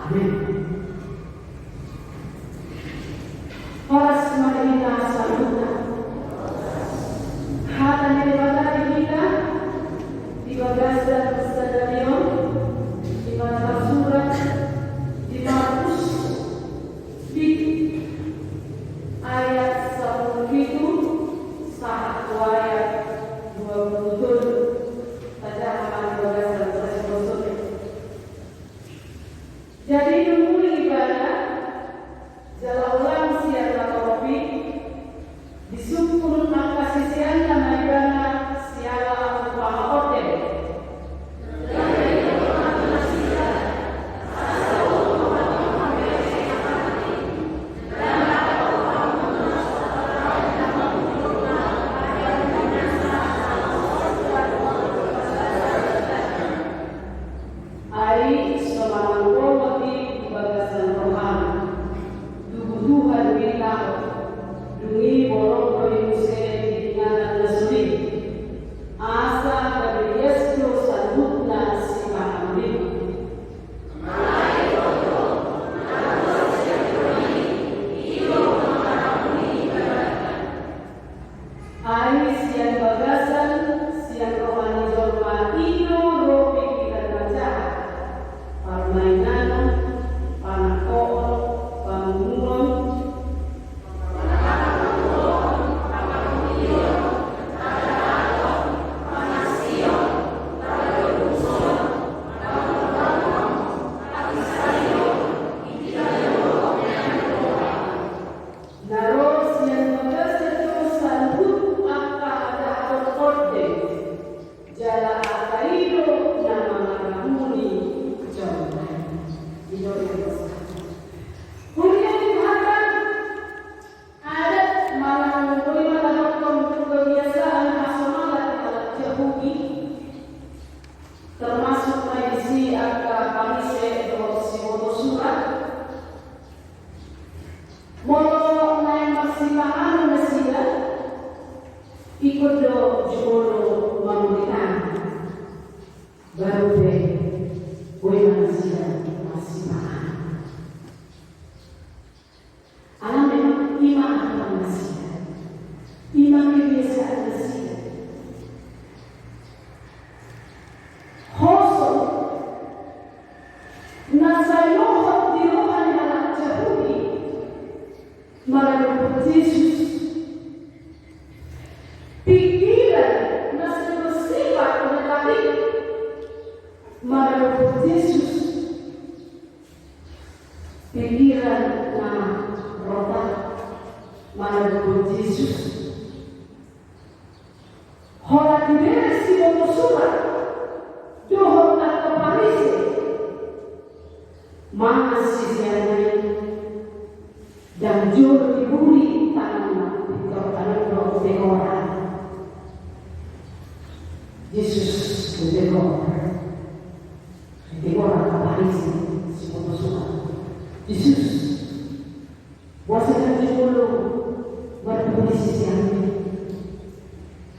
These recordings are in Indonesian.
Amin. Oras Marina Saluta. Hatan yang dibagi kita 13 dan stadion 15 surat 500 di ayat 1 itu saat ayat 27 pada amal 12 dan 13. Jadi nunggu ibadah jala ulang siang kopi disumpul kasih siang karena ibadah siala upama hotel. Ikut do jumolo mamulitan baru deh gue manusia masih mahal alam memang iman apa manusia iman kebiasaan manusia hoso nasayohot dirohan anak Yahudi melalui Yesus. Pikiran masih bersifat negatif melalui Yesus. Pikiran nama roda melalui Yesus. Hola diversi surat dohon atau Paris masih siang dan jauh diburi tanah di tanah orang. Yesus mendekor aparece segundo surat. Yesus wasakan jumlo berpolisi yang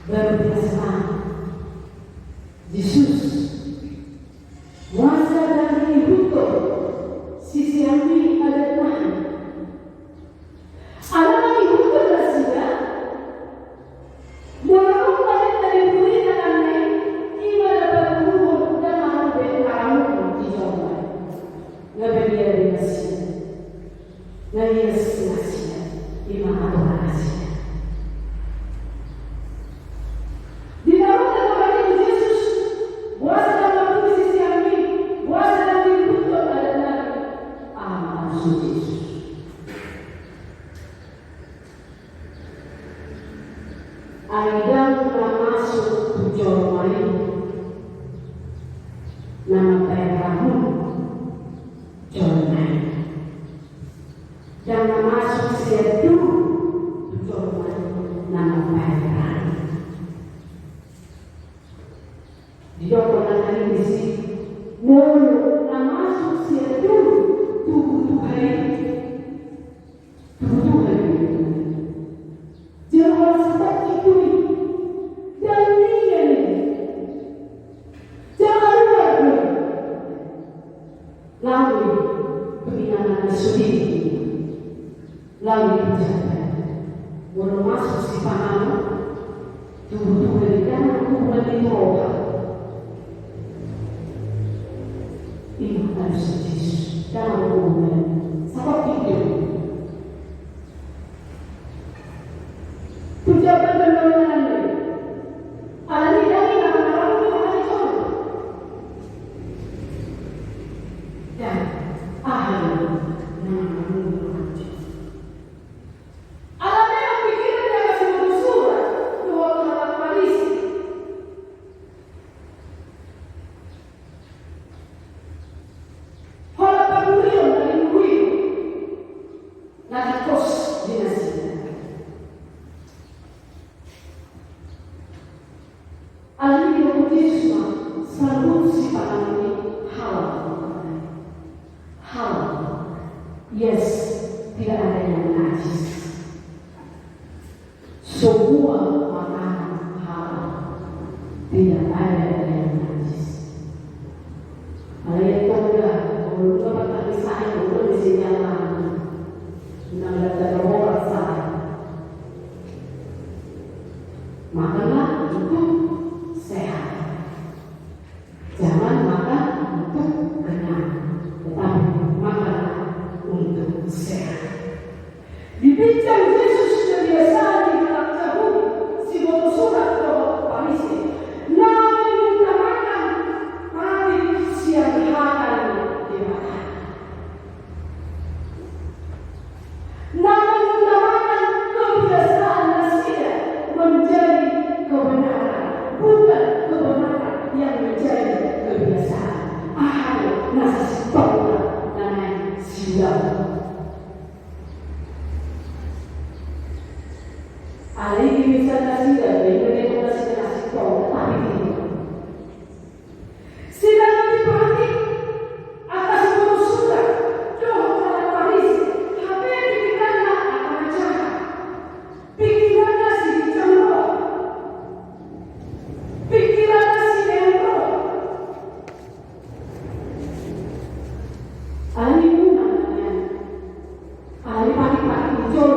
berbiasa. Yesus wasakan hidup sisi yang ada Tuhan. Alam hidup bersih. Aidang masuk tujuan lain nama kamu jangan dan masuk sedu tujuan nama kamu di dalam hari ini mulu masuk sedu tubuh Tuhan jangan seperti itu. Jangan lupa penginangan sendiri lalu dijaga walau masuk si paham tubuh dari dalam hubungan itu roha iman harus Yesus dalam hubungan sebab itu tujuan penolongan alami dari nama-nama itu hari itu dan ahli nama-nama yes, tidak ada yang najis. Semua makanan halal, tidak ada yang najis. Kalau yang tongga, kalau dapat kami saya, kalau di sini jalan, nang ada orang saya, makanlah untuk sehat. Jangan makan untuk kenyang, tetapi makanlah untuk sehat. Dibincang Yesus kebiasaan di dalam Zabur, si buku surat roh Farisi. Namun mengutamakan mati siang hari dimakan. Namun mengutamakan kebiasaan manusia menjadi kebenaran, bukan kebenaran yang menjadi kebiasaan. Ahai nasi tongga dan silau. Alih bisa nasi dan bagaimana nasi tongga tapi tidak. Sidang diperhati atas buku surat doa pada Farisi. Habis pikirannya akan jahat. Pikirannya si cemroh. Pikirannya si lemroh. Alih munanya. Alih pagi-pagi dijol.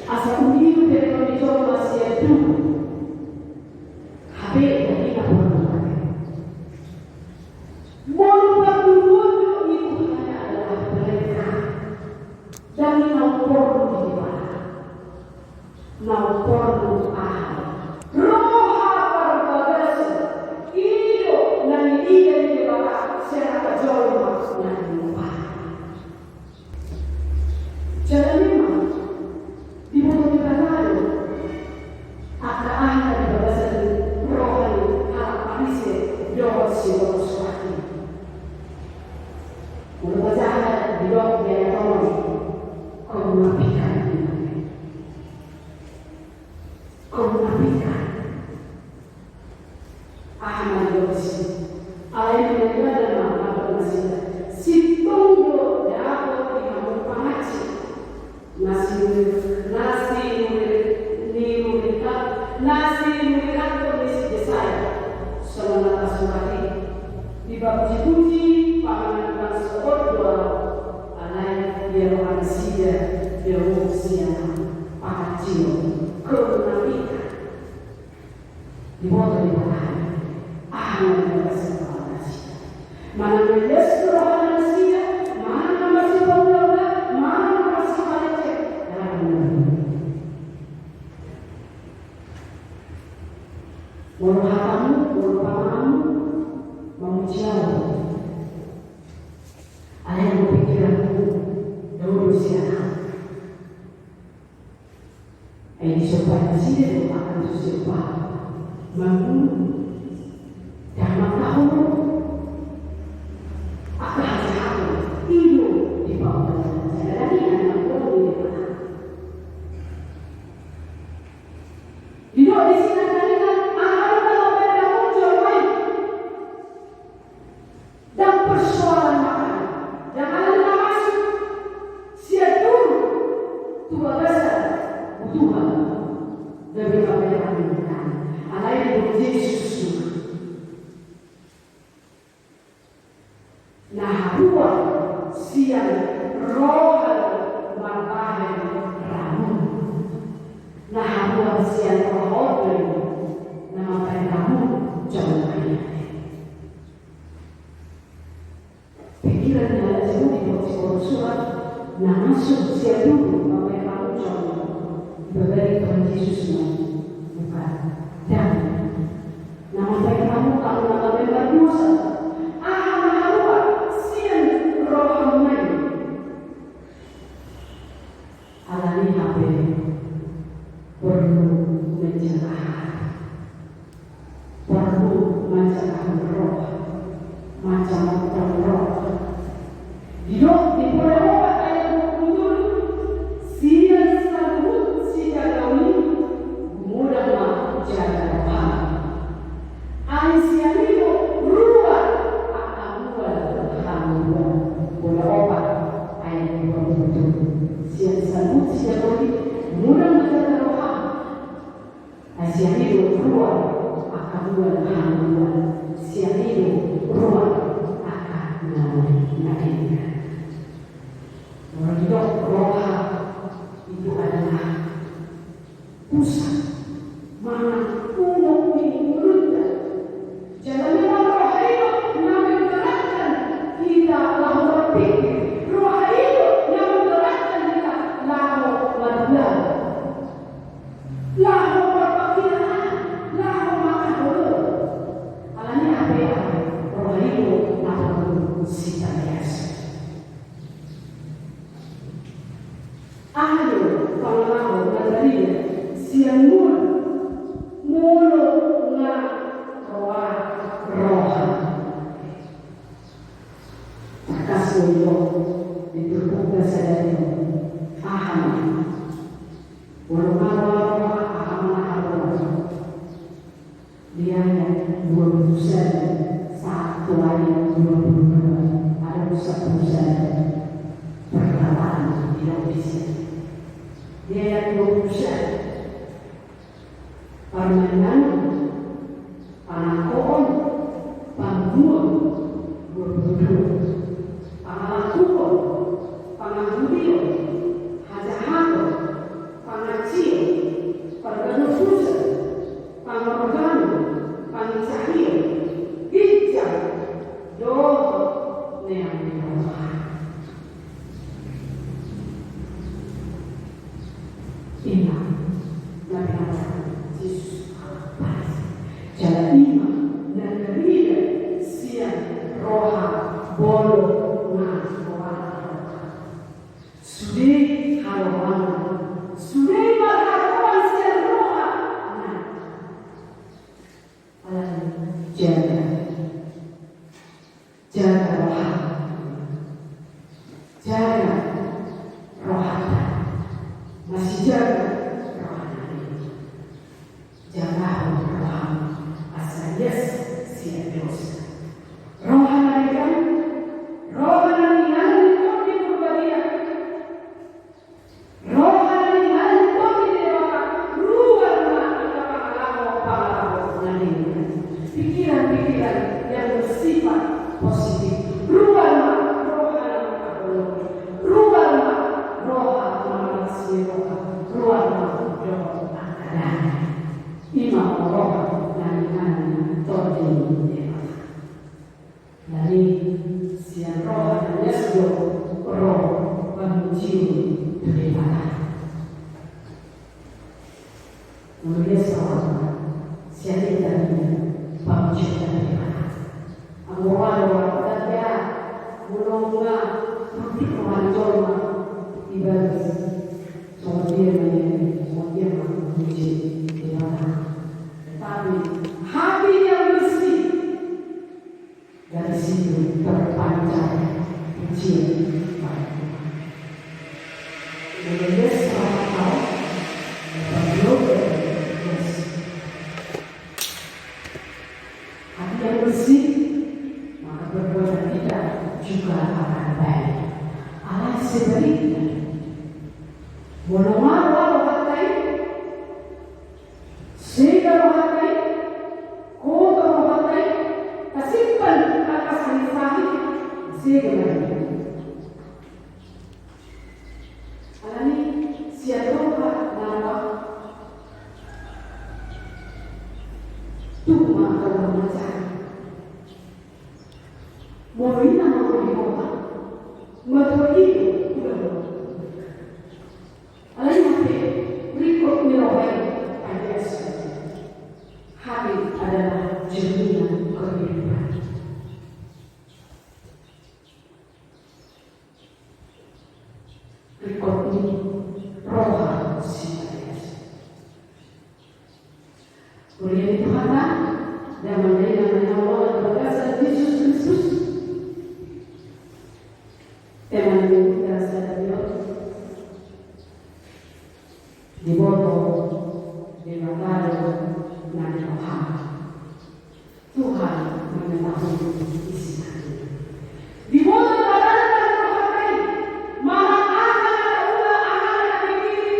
Asa unido per ogni giorno si è tu. Habis dari apa? Molpa dulu itu hanya adalah mereka dan naupornu di mana, naupornu ahal. Roha berbahasa iyo dan dia di bawah serta jorma dan lupa. Jangan memang di mulut kita tahu akan ada di bawah rohani hal Farisi jauh sesuatu. Mulut jahat di bawah dia tahu kau menafikan ini, kau menafikan. Ahmad Yosi, ayat yang ada dalam Al-Quran si tunggu dapat dikamu pangaci nasi murikat tulis desaya selama tasumati di bab puji panganan bangsa ordua alai biar manusia biar manusia pangacil keunamika di bawah di bawah ahmad berasa manusia mana menyes roh manusia mana masih bawah mana masih palicek walau hatamu, walau pamamu memuji Allah. Ada yang berpikiranmu dahulu siang. Ini supaya sini akan sesuatu membunuh dan mengetahui akan hati-hati Tuhan lebih memperhatikan alai Tuhan Yesus nah buat siang roh matahari ramu nah buat siang roh nama ramu jauh pikiran dalam jauh di surat nah masuk siang dulu sampai ramu jauh berbalik Tuhan Yesus bukan dan nama ramu kalau nama berdosa alami HP perlu mencegah roh macam roh hidup di Eropa ayat 20 siang sambut si jagawi mudah jaga roh Aisyah itu ruang akan buat Eropa ayat 20 siang sambut si jagawi mudah menjaga roh Aisyah itu ruang akan buat siang itu ruang akan menjadikan orang hidup roh itu adalah pusat mana umum ini berada. Jangan memang roh itu yang menggerakkan kita lalu berpikir, roh itu yang menggerakkan kita lalu berdoa, lalu berpikiran, lalu makan dulu. Alami apa roh itu lalu kita biasa. Ayo kalau dari siang mulu na roh kasih itu bukan saya itu aham walau aham dia yang 20% satu ayat 22 ada 1% perkataan tidak bisa dia yang 20% permainan panakoon pangguan 22 pangalakuan pangahudio hajahato pangacil perganufusan pangorgano pangisahio hijab doho neamitoha imam nabi jalan iman dan kerja siang roha bolo nas sudah harapan sudah berharapan siang roha jaga roha jaga roha masih jaga jangan roh asal yes siap dosa roh yang di berbahaya roh yang di dewa ruang pikiran-pikiran yang bersifat positif ruang roh imam roh dan dari siang roh dan Yesus roh mencium daripada menulis orang siang dan mencium daripada amor dan ya mulungga putih kemanjol ibadah dia memuji tapi hati yang bersih dari situ terpancar pujian menulis kata hati yang bersih maka perbuatan kita juga akan baik. Alas sebaliknya walau kata Morina mau di kota, mau itu udah. Alai nanti berikut nilai pada hari adalah jaminan kehidupan. Berikut ini roh siapa? Boleh dituhankan dan menerima Allah berkasih Yesus Kristus. Teman kita sadar di bawah di mata dan Tuhan mengetahui isi hati. Di bawah badan dan roh hati, malah akan ada diri.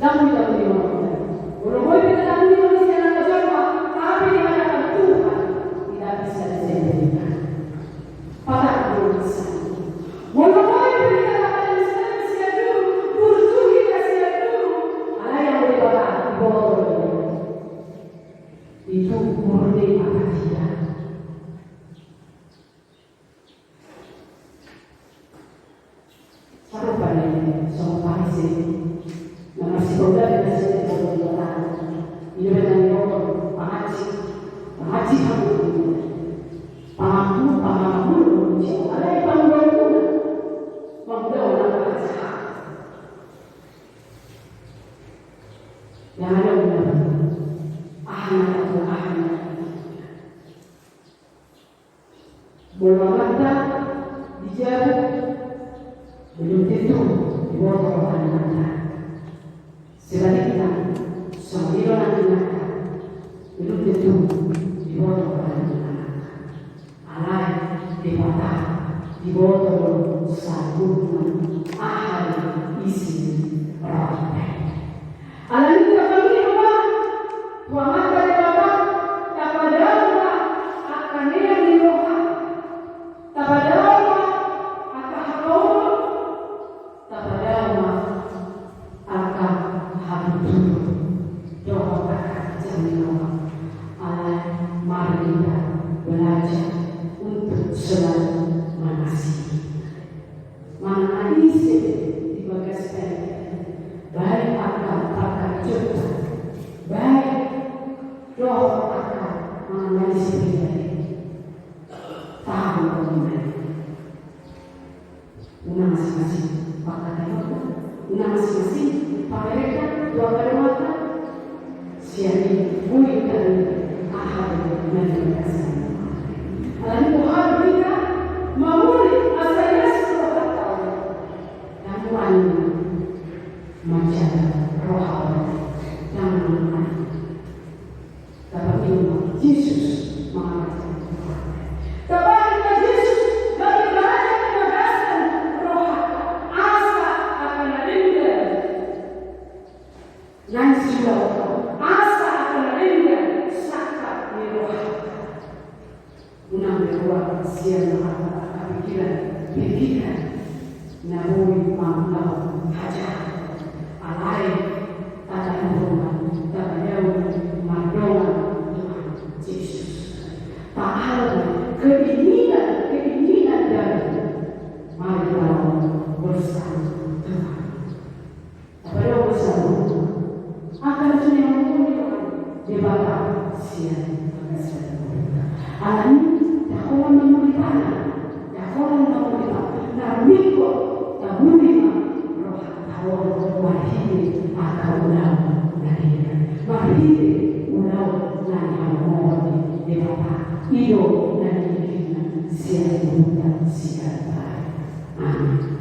Dan kita berdoa. Walaupun kita tahu manusia yang berdoa, tapi di hadapan Tuhan tidak bisa disembunyikan. Pada bisa. Walaupun kita dapat manusia dulu, berjuang kasih dulu, ada yang berdoa di bawah itu murni apa tidak? Saya pada semua pasien, nama si bodoh dan si bodoh ini dengan bodoh pengaji kamu pamamu ada yang panggung orang baca yang ada benar bola mata dijauh belum tentu dibawa mata. Sebaliknya, sembilan mata belum tentu dibawa mata. Alai dewata dibawa sabun ahal isi roh. Alai kita bagi rumah Tuhan dari Bapa kepada Allah akan yang di roh. Kepada Allah akan halau, kepada Allah akan halu. Doa berkat jamin Allah. Mari kita belajar untuk selalu mengasihi. Mengasihi di bagian baik akan cepat, baik doa akan mengasihi. Una masing-masing pakai mata, una masing-masing pakai reka, dua kali mata. Siapa boleh dan ahad menerima. Alam Tuhan kita memulih asalnya sesuatu tahu. Namun macam roh Allah yang mengenai dapat ilmu Yesus mengajar. Pikiran namun mampu hajar alai tata rumah tata jauh madongan Tuhan Yesus pahala keinginan dan mari kita bersama Tuhan pada bersama akan sudah mempunyai debata siang alam dakwah memerintah Miko tabuni roh tahu wahidi akaulau nani wahidi ulau nani hamori dewata iyo nani kina siapa dan siapa amin.